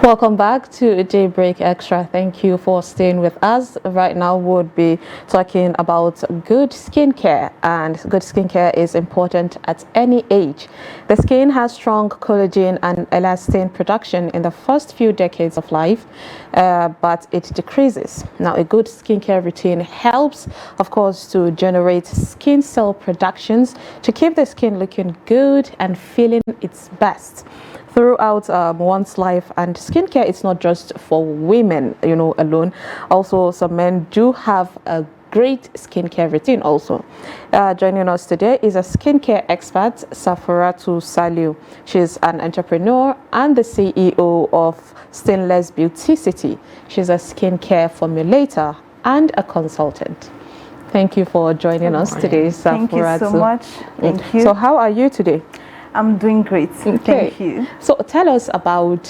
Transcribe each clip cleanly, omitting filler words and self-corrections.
Welcome back to Daybreak Extra. Thank you for staying with us. Right now we'll be talking about good skincare, and good skincare is important at any age. The skin has strong collagen and elastin production in the first few decades of life, but it decreases. Now, a good skincare routine helps, of course, to generate skin cell productions to keep the skin looking good and feeling its best throughout one's life. And skincare is not just for women, alone. Also, some men do have a great skincare routine also. Joining us today is a skincare expert, Safaratu Saliu. She's an entrepreneur and the CEO of Stainless Beauticity. She's a skincare formulator and a consultant. Thank you for joining us today, Safaratu. Thank you so much. Thank you. So how are you today? I'm doing great. Okay. Thank you. So tell us about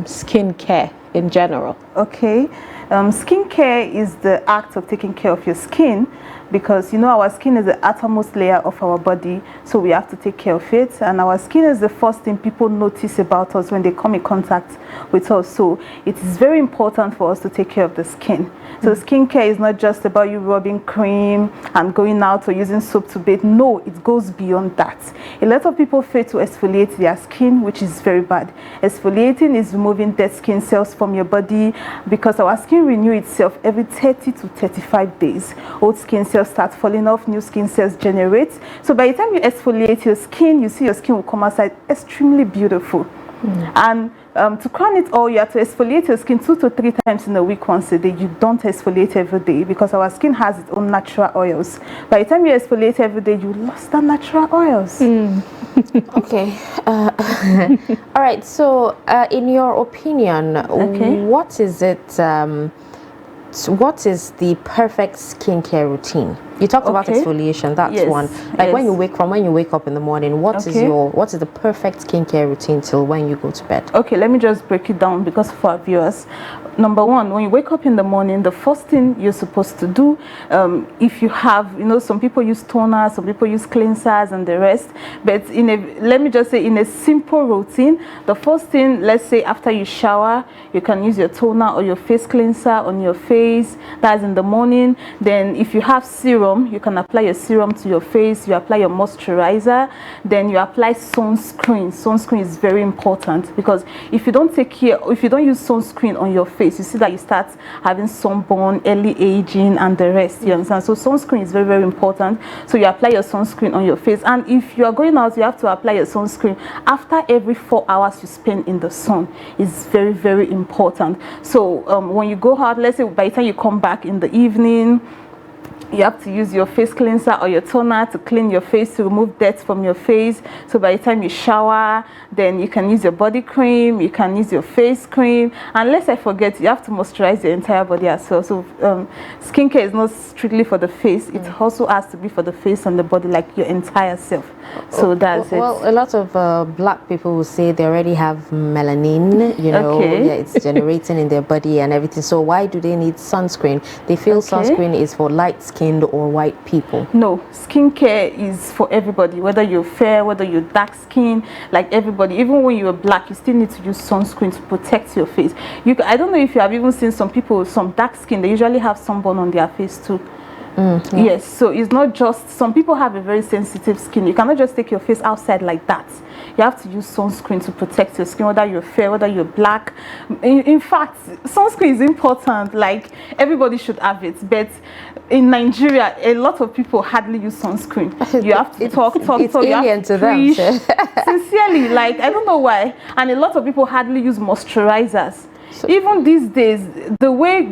skincare in general. Okay. Skincare is the act of taking care of your skin, because our skin is the outermost layer of our body, so we have to take care of it. And our skin is the first thing people notice about us when they come in contact with us. So it is very important for us to take care of the skin. So skincare is not just about you rubbing cream and going out or using soap to bathe. No, it goes beyond that. A lot of people fail to exfoliate their skin, which is very bad. Exfoliating is removing dead skin cells from your body, because our skin renews itself every 30 to 35 days. Old skin cells start falling off, new skin cells generate. So by the time you exfoliate your skin, you see your skin will come outside extremely beautiful. And to crown it all, you have to exfoliate your skin 2 to 3 times in a week, once a day. You don't exfoliate every day, because our skin has its own natural oils. By the time you exfoliate every day, you lost the natural oils. Okay. All right. So, in your opinion, what is it? What is the perfect skincare routine? You talked about exfoliation. That's one. Like when you wake up in the morning, what is the perfect skincare routine till when you go to bed? Okay, let me just break it down, because for our viewers, number one, when you wake up in the morning, the first thing you're supposed to do, if you have, some people use toners, some people use cleansers and the rest, but let me just say, in a simple routine, the first thing, let's say after you shower, you can use your toner or your face cleanser on your face. That's in the morning. Then if you have serum, you can apply your serum to your face. You apply your moisturizer, then you apply sunscreen. Sunscreen is very important, because if you don't use sunscreen on your face, you see that you start having sunburn, early aging and the rest. You understand? So sunscreen is very, very important. So you apply your sunscreen on your face, and if you are going out, you have to apply your sunscreen after every 4 hours you spend in the sun. It's very, very important. So when you go out, let's say by the time you come back in the evening, you have to use your face cleanser or your toner to clean your face, to remove dirt from your face. So by the time you shower, then you can use your body cream, you can use your face cream. And lest I forget, you have to moisturize your entire body as well. So skincare is not strictly for the face. It also has to be for the face and the body, like your entire self. So that's it. Well, a lot of black people will say they already have melanin, it's generating in their body and everything. So why do they need sunscreen? They feel sunscreen is for light skinned or white people. No, skincare is for everybody, whether you're fair, whether you're dark skinned, like everybody. Even when you're black, you still need to use sunscreen to protect your face. I don't know if you have even seen some people, some dark skin, they usually have sunburn on their face too. Yes, so it's not just, some people have a very sensitive skin. You cannot just take your face outside like that. You have to use sunscreen to protect your skin, whether you're fair, whether you're black. In fact, sunscreen is important. Like, everybody should have it. But in Nigeria, a lot of people hardly use sunscreen. You have to talk. It's you alien to them. Sincerely, like, I don't know why. And a lot of people hardly use moisturizers. So, even these days, the way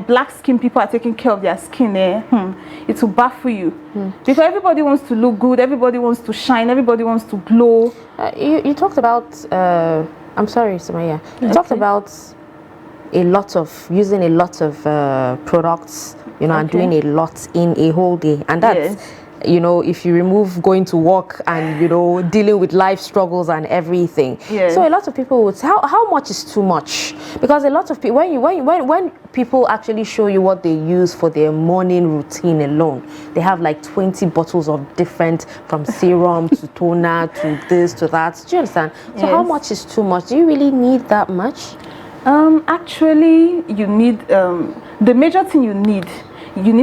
black skin people are taking care of their skin, it will baffle you. Because everybody wants to look good, everybody wants to shine, everybody wants to glow. You talked about, I'm sorry, Sumaya, you talked about using a lot of products, and doing a lot in a whole day. And that's if you remove going to work and dealing with life struggles and everything. So a lot of people would say, how much is too much? Because a lot of people, when people actually show you what they use for their morning routine alone, they have like 20 bottles of different, from serum to toner to this to that. Do you understand? So how much is too much? Do you really need that much? Actually, you need the major thing you need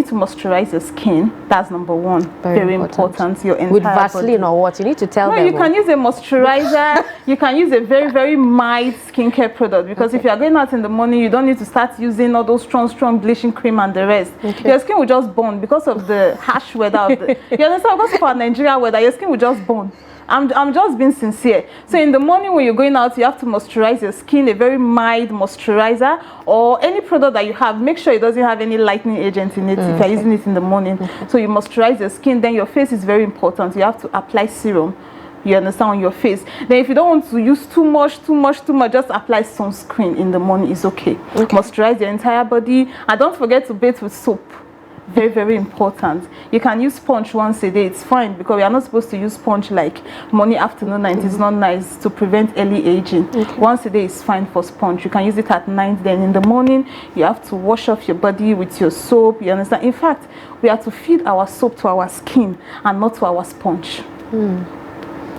to moisturize your skin. That's number one. Very important. Your entire with Vaseline body. or what? You need to tell them. No, you can use a moisturizer. You can use a very, very mild skincare product, because if you are going out in the morning, you don't need to start using all those strong bleaching cream and the rest. Your skin will just burn because of the harsh weather of the, you understand? Because of our Nigeria weather, your skin will just burn. I'm just being sincere. So in the morning when you're going out, you have to moisturize your skin, a very mild moisturizer, or any product that you have. Make sure it doesn't have any lightening agent in it if you're using it in the morning. So you moisturize your skin. Then your face is very important. You have to apply serum. You understand, on your face. Then if you don't want to use too much, just apply sunscreen in the morning. It's okay. Moisturize your entire body, and don't forget to bathe with soap. Very, very important. You can use sponge once a day. It's fine, because we are not supposed to use sponge like morning, afternoon, night. It's not nice to prevent early aging. Once a day is fine for sponge. You can use it at night. Then in the morning, you have to wash off your body with your soap. You understand? In fact, we have to feed our soap to our skin and not to our sponge.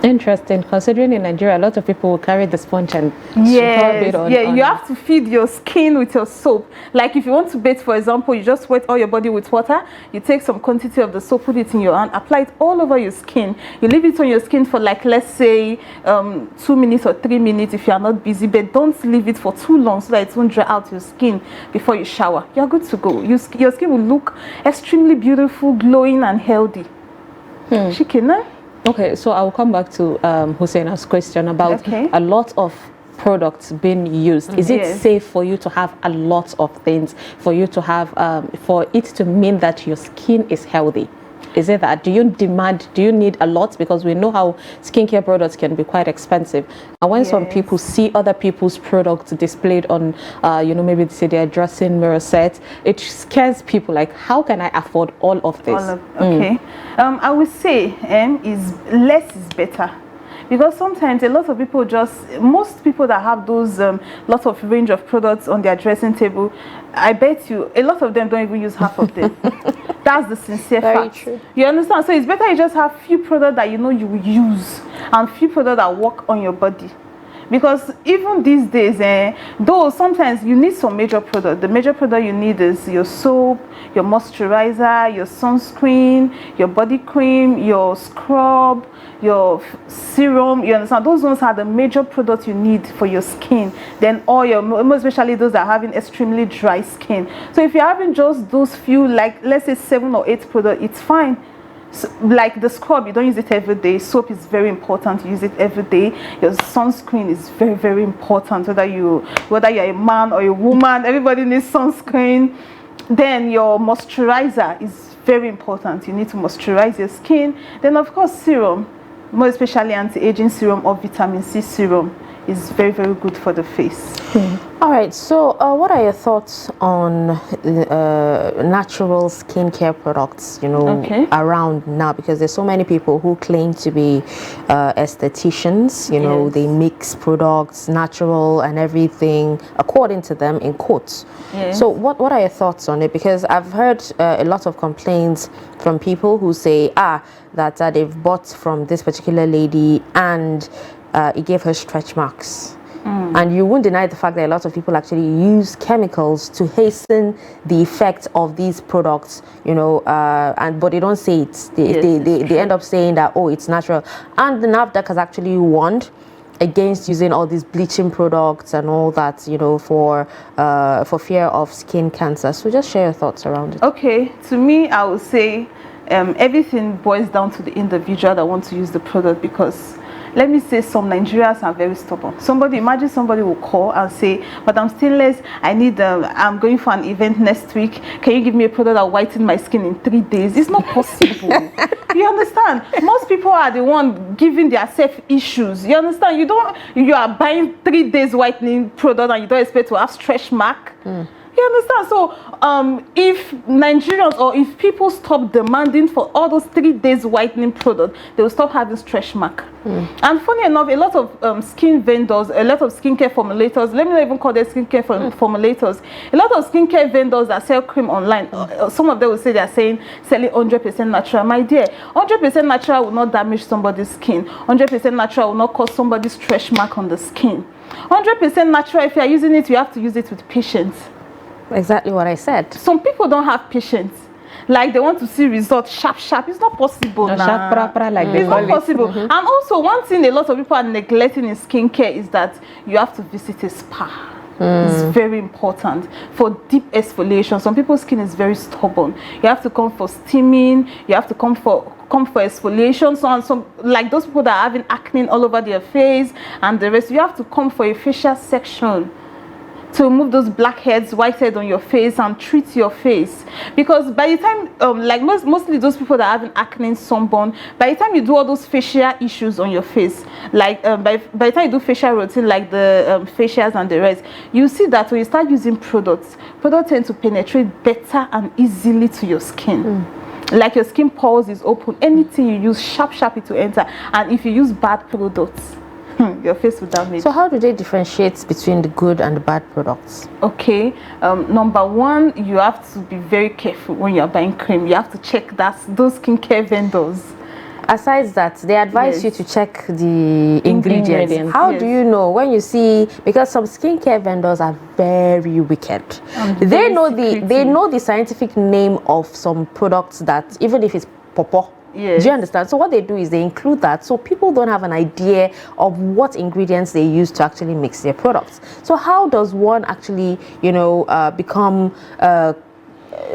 Interesting, considering in Nigeria a lot of people will carry the sponge and scrub it on. You have to feed your skin with your soap. Like if you want to bathe, for example, you just wet all your body with water, you take some quantity of the soap, put it in your hand, apply it all over your skin. You leave it on your skin for like, let's say 2 minutes or 3 minutes if you are not busy, but don't leave it for too long so that it won't dry out your skin before you shower. You're good to go. Your skin will look extremely beautiful, glowing and healthy. Shikina? Okay, so I'll come back to Husseina's question about a lot of products being used. Is it safe for you to have a lot of things, for you to have, for it to mean that your skin is healthy? Is it that? Do you need a lot? Because we know how skincare products can be quite expensive. And when some people see other people's products displayed on, maybe they say their dressing mirror set, it scares people. Like, how can I afford all of this? I would say is less is better. Because sometimes a lot of people most people that have those lot of range of products on their dressing table, I bet you a lot of them don't even use half of them. That's the sincere fact. True. You understand? So it's better you just have few products that you know you will use, and few products that work on your body. Because even these days, though sometimes you need some major product. The major product you need is your soap, your moisturizer, your sunscreen, your body cream, your scrub, your serum. You understand? Those ones are the major products you need for your skin. Then all your, most especially those that are having extremely dry skin. So if you're having just those few, like let's say 7 or 8 products, it's fine. So, like the scrub, you don't use it every day. Soap is very important. You use it every day. Your sunscreen is very, very important. Whether you're a man or a woman, everybody needs sunscreen. Then your moisturizer is very important. You need to moisturize your skin. Then of course serum, more especially anti-aging serum or vitamin C serum, is very, very good for the face. All right, so what are your thoughts on natural skincare products, around now? Because there's so many people who claim to be estheticians, they mix products, natural and everything, according to them, in quotes. So what are your thoughts on it? Because I've heard a lot of complaints from people who say, that they've bought from this particular lady and it gave her stretch marks. And you won't deny the fact that a lot of people actually use chemicals to hasten the effect of these products, but they don't say it. They end up saying that, it's natural. And the NAFDAC has actually warned against using all these bleaching products and all that, for fear of skin cancer. So just share your thoughts around it. Okay, to me, I would say everything boils down to the individual that wants to use the product, because let me say some Nigerians are very stubborn. Imagine somebody will call and say, Madam Stainless, I'm going for an event next week. Can you give me a product that will whiten my skin in 3 days? It's not possible. You understand? Most people are the one giving themselves issues. You understand? You are buying 3 days whitening product and you don't expect to have stretch mark. You understand? So if Nigerians or if people stop demanding for all those 3 days whitening products, they will stop having stretch mark. And funny enough, a lot of skin vendors, a lot of skincare formulators, let me not even call them skincare formulators, a lot of skincare vendors that sell cream online, some of them will say they are selling 100% natural. My dear, 100% natural will not damage somebody's skin. 100% natural will not cause somebody's stretch mark on the skin. 100% natural. If you are using it, you have to use it with patience. Exactly what I said. Some people don't have patience. Like they want to see results sharp. It's not possible. No, sharp, like it's not possible. And also, one thing a lot of people are neglecting in skincare is that you have to visit a spa. It's very important for deep exfoliation. Some people's skin is very stubborn. You have to come for steaming. You have to come for exfoliation. So like those people that are having acne all over their face and the rest, you have to come for a facial section to remove those blackheads, whiteheads on your face and treat your face. Because by the time, like mostly those people that are having acne, sunburn, by the time you do all those facial issues on your face, like by the time you do facial routine, like the facials and the rest, you see that when you start using products tend to penetrate better and easily to your skin. Like your skin pores is open. Anything you use, sharp, it will enter. And if you use bad products, your face will damage. So how do they differentiate between the good and the bad products? Okay, number one, you have to be very careful when you're buying cream. You have to check those skincare vendors. Aside that, they advise you to check the ingredients. How do you know when you see, because some skincare vendors are very wicked. They know the scientific name of some products that even if it's pawpaw. Yes. Do you understand? So what they do is they include that so people don't have an idea of what ingredients they use to actually mix their products. So how does one actually, become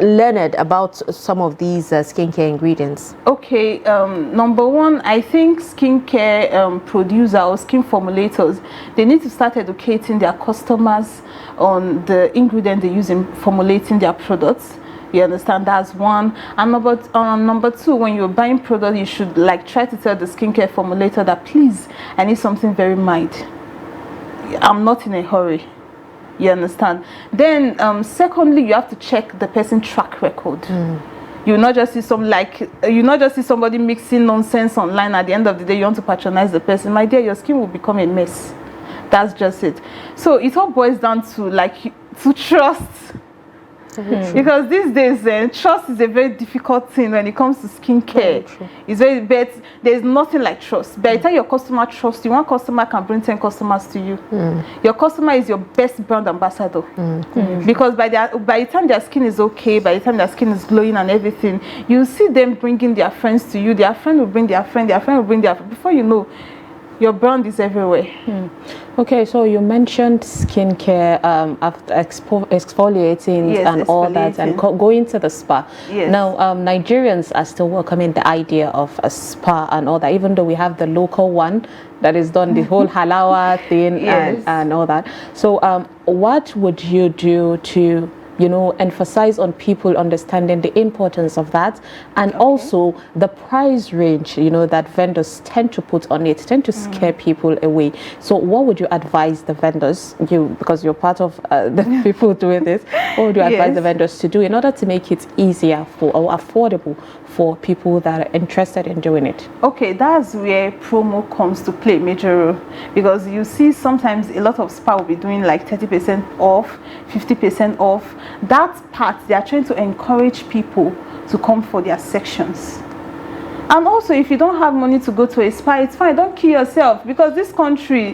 learned about some of these skincare ingredients? Okay, number one, I think skincare producers or skin formulators, they need to start educating their customers on the ingredient they use in formulating their products. You understand? That's one. And number two, when you're buying product, you should try to tell the skincare formulator that please, I need something very mild. I'm not in a hurry. You understand? Then secondly, you have to check the person's track record. You not just see somebody mixing nonsense online. At the end of the day, you want to patronize the person. My dear, your skin will become a mess. That's just it. So it all boils down to trust. Because these days, trust is a very difficult thing when it comes to skincare. It's very bad. There's nothing like trust. By the time your customer trusts you, one customer can bring 10 customers to you. Your customer is your best brand ambassador. Because by the time their skin is okay, by the time their skin is glowing and everything, you see them bringing their friends to you. Their friend will bring their friend will bring their friend. Before you know, your brand is everywhere. Okay, so you mentioned skincare after exfoliating and all that, and going to the spa. Now, Nigerians are still welcoming the idea of a spa and all that, even though we have the local one that is done the whole halawa thing and all that. So what would you do to emphasize on people understanding the importance of that, and also the price range, that vendors tend to put on it, tend to scare people away. So what would you advise the vendors, because you're part of the people doing this, what would you advise the vendors to do in order to make it easier or affordable for people that are interested in doing it? Okay, that's where promo comes to play a major role, because you see sometimes a lot of spa will be doing 30% off, 50% off. That part, they are trying to encourage people to come for their sections. And also, if you don't have money to go to a spa, it's fine. Don't kill yourself, because this country,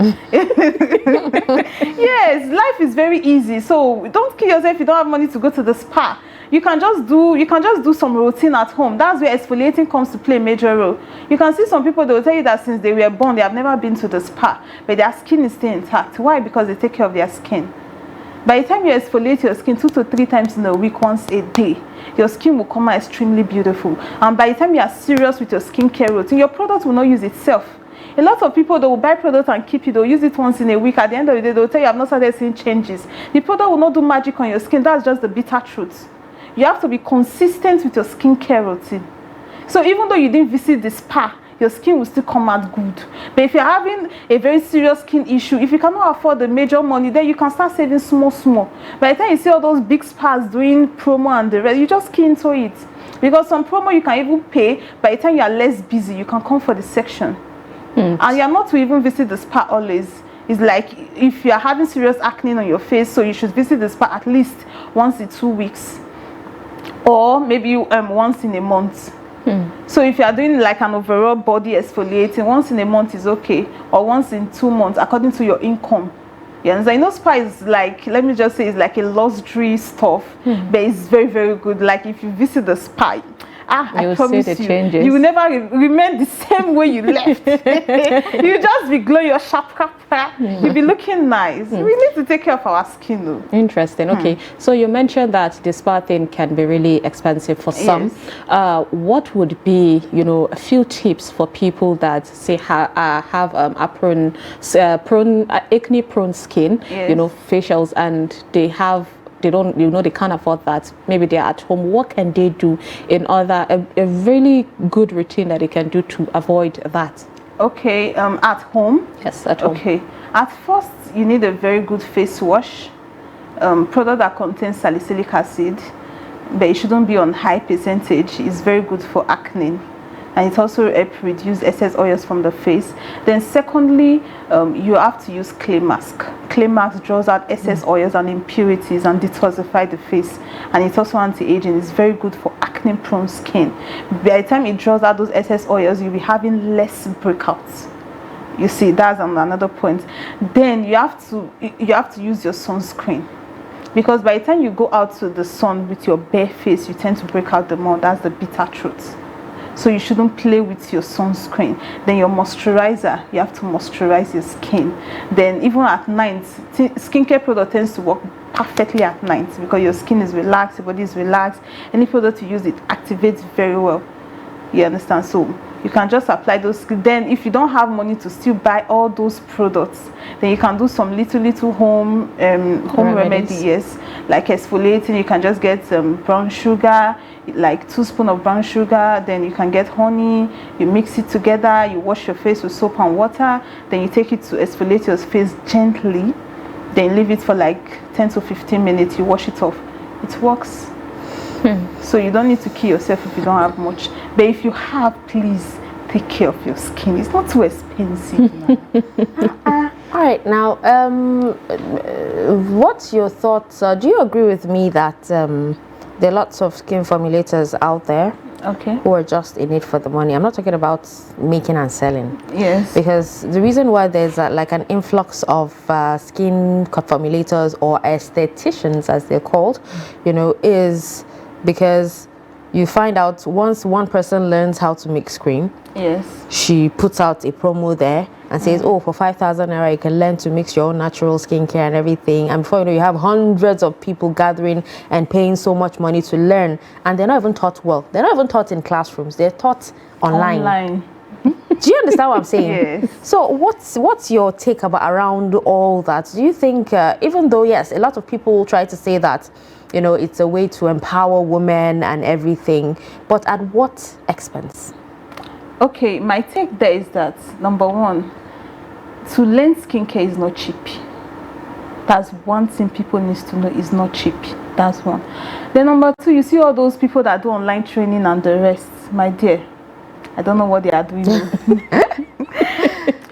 yes, life is very easy. So don't kill yourself if you don't have money to go to the spa. You can just do some routine at home. That's where exfoliating comes to play a major role. You can see some people, they will tell you that since they were born, they have never been to the spa, but their skin is still intact. Why? Because they take care of their skin. By the time you exfoliate your skin 2 to 3 times in a week, once a day, your skin will come out extremely beautiful. And by the time you are serious with your skincare routine, your product will not use itself. A lot of people, they will buy product and keep it. They'll use it once in a week. At the end of the day, they'll tell you, I've not started seeing changes. The product will not do magic on your skin. That's just the bitter truth. You have to be consistent with your skincare routine. So even though you didn't visit the spa, your skin will still come out good. But if you're having a very serious skin issue, if you cannot afford the major money, then you can start saving small. By the time you see all those big spas doing promo and the rest, you just key into it. Because some promo you can even pay. By the time you are less busy, you can come for the section. And you're not to even visit the spa always. It's like if you're having serious acne on your face, so you should visit the spa at least once in 2 weeks. Or maybe once in a month. So if you are doing an overall body exfoliating, once in a month is okay, or once in 2 months, according to your income, Yeah, and I know spa is like, let me just say, it's like a luxury stuff, but it's very, very good. Like if you visit the spa, I promise you will never remain the same way you left. You just be glowing your sharp. You'll be looking nice. We need to take care of our skin though. Interesting. Okay, so you mentioned that the spa thing can be really expensive for some. Yes. What would be, you know, a few tips for people that say have acne prone skin, yes, you know, facials, and they don't, you know, they can't afford that. Maybe they're at home. What can they do in order, a really good routine that they can do to avoid that? Okay, at home? Yes, at home. Okay, at first you need a very good face wash, product that contains salicylic acid, but it shouldn't be on high percentage. It's very good for acne, and it also helps reduce excess oils from the face. Then secondly, you have to use clay mask. Clay mask draws out excess oils and impurities and detoxify the face, and it's also anti-aging. It's very good for acne prone skin. By the time it draws out those excess oils, you'll be having less breakouts. You see, that's another point. Then you have to use your sunscreen, because by the time you go out to the sun with your bare face, you tend to break out the more. That's the bitter truth. So you shouldn't play with your sunscreen. Then your moisturizer, you have to moisturize your skin. Then even at night, skincare product tends to work perfectly at night, because your skin is relaxed, your body is relaxed. Any product you use, it activates very well. You understand? So you can just apply those. Then if you don't have money to still buy all those products, then you can do some little home remedy, yes, like exfoliating. You can just get brown sugar, like 2 spoons of brown sugar. Then you can get honey, you mix it together, you wash your face with soap and water, then you take it to exfoliate your face gently, then leave it for like 10 to 15 minutes. You wash it off. It works. So you don't need to kill yourself if you don't have much, but if you have, please take care of your skin. It's not too expensive. All right, now what's your thoughts? Do you agree with me that there are lots of skin formulators out there, okay, who are just in it for the money? I'm not talking about making and selling. Yes. Because the reason why there's like an influx of skin formulators or aestheticians, as they're called, you know, is because you find out once one person learns how to make cream, yes, she puts out a promo there and says, oh, for 5,000 naira you can learn to mix your own natural skincare and everything, and before you know, you have hundreds of people gathering and paying so much money to learn, and they're not even taught well. They're not even taught in classrooms. They're taught online. Do you understand what I'm saying? Yes. So what's your take around all that? Do you think, even though, yes, a lot of people try to say that, you know, it's a way to empower women and everything, but at what expense? Okay, my take there is that, number one, to learn skincare is not cheap. That's one thing people need to know, is not cheap. That's one. Then number two, you see all those people that do online training and the rest, my dear, I don't know what they are doing.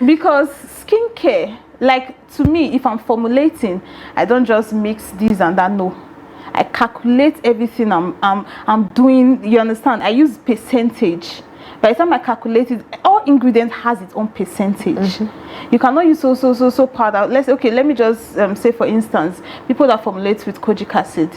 Because skincare, like to me, if I'm formulating, I don't just mix this and that, no. I calculate everything I'm doing, you understand? I use percentage. By the time I calculate it, all ingredient has its own percentage. You cannot use so powder. Let me just say, for instance, people that formulate with kojic acid.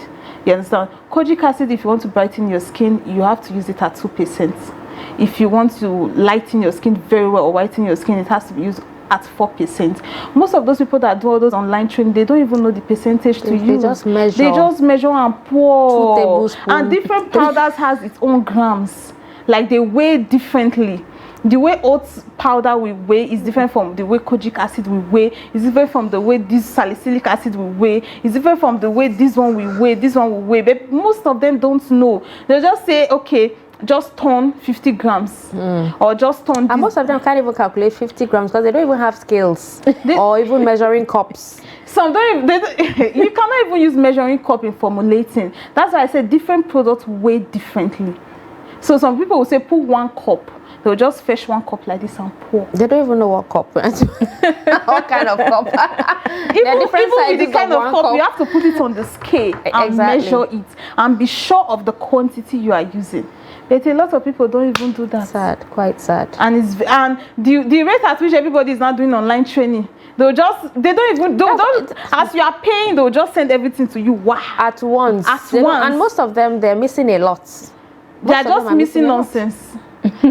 You understand? Kojic acid, if you want to brighten your skin, you have to use it at 2%. If you want to lighten your skin very well or whiten your skin, it has to be used at 4%. Most of those people that do all those online training, they don't even know the percentage to use. They just measure and pour. 2 tablespoons. And different powders has its own grams. Like they weigh differently. The way oats powder will weigh is different from the way kojic acid will weigh. It's different from the way this salicylic acid will weigh. It's different from the way this one will weigh. This one will weigh. But most of them don't know. They just say, okay, just turn 50 grams or just turn. And most of them can't even calculate 50 grams because they don't even have scales or even measuring cups. Some don't even, you cannot even use measuring cup in formulating. That's why I said different products weigh differently. So some people will say put 1 cup. They'll just fetch 1 cup like this and pour. They don't even know what cup. What kind of cup? Even with the kind of cup, you have to put it on the scale and measure it and be sure of the quantity you are using. But a lot of people don't even do that. Sad, quite sad. And the rate at which everybody is now doing online training, they don't even, as you are paying, they'll just send everything to you. Wow. At once. And most of them, they're missing a lot. They are just missing nonsense.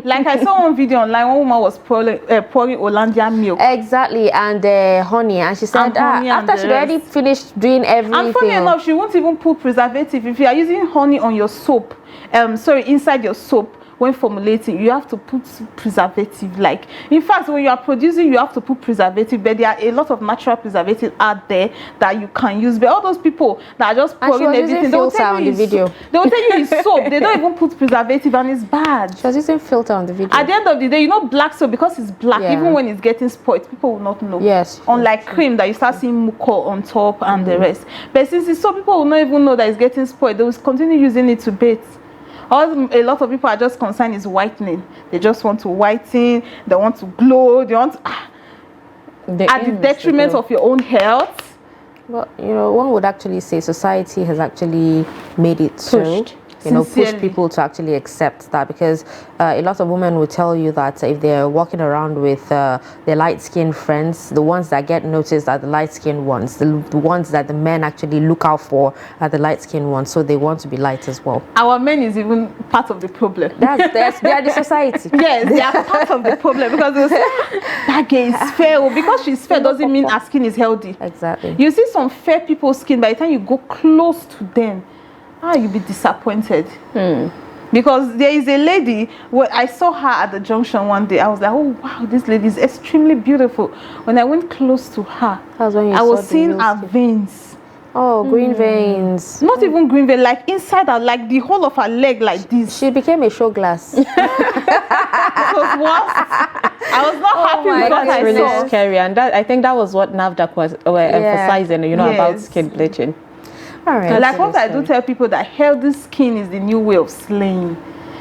Like I saw one video online, one woman was pouring Hollandia milk. Exactly, and honey, and she said after she already finished doing everything. And funny enough, she won't even put preservative. If you are using honey on your soap, inside your soap, when formulating, you have to put preservative. Like, in fact, when you are producing, you have to put preservative, but there are a lot of natural preservatives out there that you can use. But all those people that are just pouring everything, they will tell you it's soap. They don't even put preservative, and it's bad. She was using filter on the video. At the end of the day, you know, black soap, because it's black, even when it's getting spoiled, people will not know. Yes. Unlike cream that you start seeing muco on top and the rest. But since it's soap, people will not even know that it's getting spoiled. They will continue using it to bathe. A lot of people are just concerned is whitening. They just want to whiten, they want to glow, they want to, at the detriment of your own health. Well, you know, one would actually say society has actually made it so. Push people to actually accept that, because a lot of women will tell you that if they're walking around with their light-skinned friends, the ones that get noticed are the light-skinned ones, the ones that the men actually look out for are the light-skinned ones, so they want to be light as well. Our men is even part of the problem. They are the society. Yes, they are part of the problem, because they'll say, that girl is fair. Because she's fair doesn't mean her skin is healthy. Exactly. You see some fair people's skin, by the time you go close to them, you'll be disappointed. Because there is a lady, I saw her at the junction one day. I was like, oh wow, this lady is extremely beautiful. When I went close to her, I was seeing her veins. Oh, green veins. Not even green veins, like inside her, like the whole of her leg, like this. She became a show glass. It was worse. I was not happy with what I saw. It's really scary, and I think that was what NAFDAC was emphasizing, about skin bleaching. All right. Like what I do tell people, that healthy skin is the new way of slaying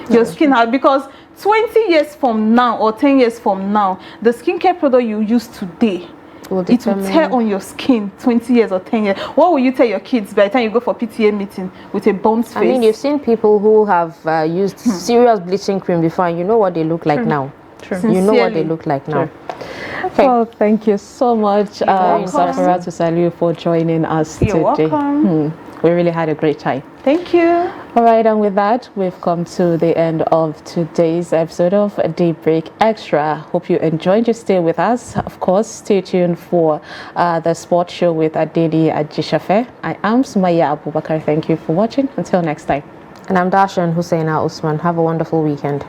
your skin out, because 20 years from now or 10 years from now, the skincare product you use today, it will tear on your skin 20 years or 10 years. What will you tell your kids by the time you go for PTA meeting with a burnt face? I mean, you've seen people who have used serious bleaching cream before, and you know what they look like now. You know what they look like now. Okay. Well, thank you so much, Safaratu Saliu, for joining us today. You're welcome. We really had a great time. Thank you. All right, and with that, we've come to the end of today's episode of Daybreak Extra. Hope you enjoyed your stay with us. Of course, stay tuned for the sports show with Adedi Ajishafe. I am Sumaya Abubakar. Thank you for watching. Until next time. And I'm Darshan Husseina Usman. Have a wonderful weekend.